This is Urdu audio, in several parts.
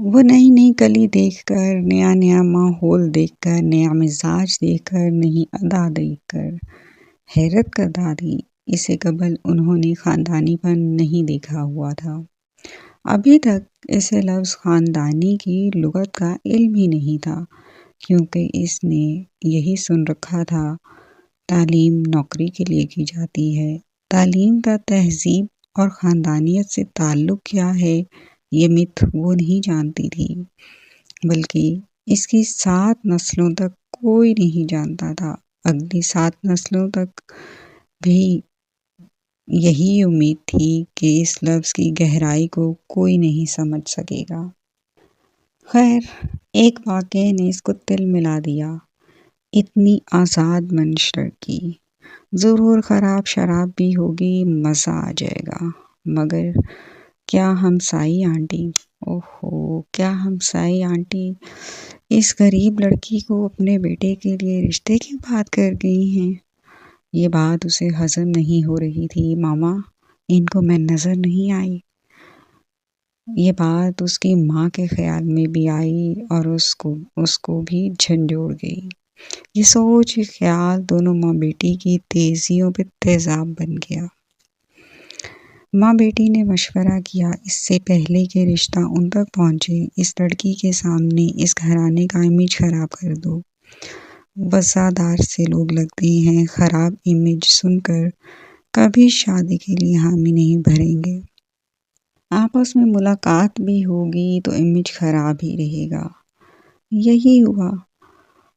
وہ نئی نئی گلی دیکھ کر، نیا نیا ماحول دیکھ کر، نیا مزاج دیکھ کر، نئی ادا دیکھ کر حیرت کا دادی اسے قبل انہوں نے خاندانی پن نہیں دیکھا ہوا تھا۔ ابھی تک اسے لفظ خاندانی کی لغت کا علم ہی نہیں تھا، کیونکہ اس نے یہی سن رکھا تھا تعلیم نوکری کے لیے کی جاتی ہے۔ تعلیم کا تہذیب اور خاندانیت سے تعلق کیا ہے یہ مت وہ نہیں جانتی تھی، بلکہ اس کی 7 نسلوں تک کوئی نہیں جانتا تھا۔ اگلی 7 نسلوں تک بھی یہی امید تھی کہ اس لفظ کی گہرائی کو کوئی نہیں سمجھ سکے گا۔ خیر، ایک واقعے نے اس کو تل ملا دیا۔ اتنی آزاد منش لڑکی، ضرور خراب شراب بھی ہوگی، مزہ آ جائے گا، مگر کیا ہمسائی آنٹی، اوہو کیا ہمسائی آنٹی اس غریب لڑکی کو اپنے بیٹے کے لیے رشتے کی بات کر گئی ہیں۔ یہ بات اسے ہضم نہیں ہو رہی تھی۔ ماما، ان کو میں نظر نہیں آئی؟ یہ بات اس کی ماں کے خیال میں بھی آئی اور اس کو بھی جھنجھوڑ گئی۔ یہ سوچ، یہ خیال دونوں ماں بیٹی کی تیزیوں پہ تیزاب بن گیا۔ ماں بیٹی نے مشورہ کیا اس سے پہلے کہ رشتہ ان تک پہنچے، اس لڑکی کے سامنے اس گھرانے کا امیج خراب کر دو۔ وفادار سے لوگ لگتے ہیں، خراب امیج سن کر کبھی شادی کے لیے حامی نہیں بھریں گے۔ آپس میں ملاقات بھی ہوگی تو امیج خراب ہی رہے گا۔ یہی ہوا۔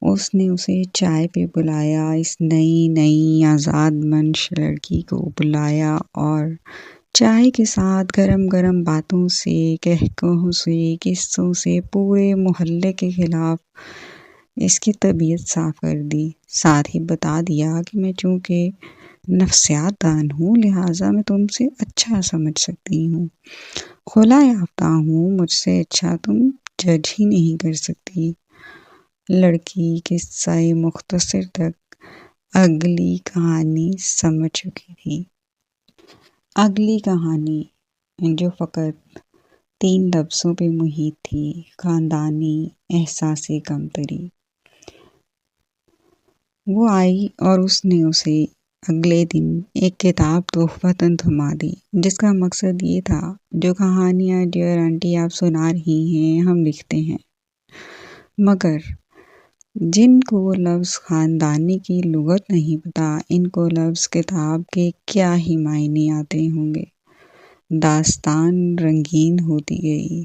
اس نے اسے چائے پہ بلایا، اس نئی آزاد منش لڑکی کو بلایا اور چائے کے ساتھ گرم گرم باتوں سے، کہکہوں سے، قصوں سے پورے محلے کے خلاف اس کی طبیعت صاف کر دی۔ ساتھ ہی بتا دیا کہ میں چونکہ نفسیات دان ہوں، لہٰذا میں تم سے اچھا سمجھ سکتی ہوں، خلا یافتہ ہوں، مجھ سے اچھا تم جج ہی نہیں کر سکتی۔ لڑکی قصہ مختصر تک اگلی کہانی سمجھ چکی تھی۔ اگلی کہانی، جو فقط 3 لفظوں پہ محیط تھی، خاندانی احساس کمتری۔ وہ آئی اور اس نے اسے اگلے دن ایک کتاب تحفتاً تھما دی، جس کا مقصد یہ تھا، جو کہانیاں ڈیئر آنٹی آپ سنا رہی ہیں ہم لکھتے ہیں، مگر جن کو لفظ خاندانی کی لغت نہیں پتہ، ان کو لفظ کتاب کے کیا ہی معنی آتے ہوں گے۔ داستان رنگین ہوتی گئی۔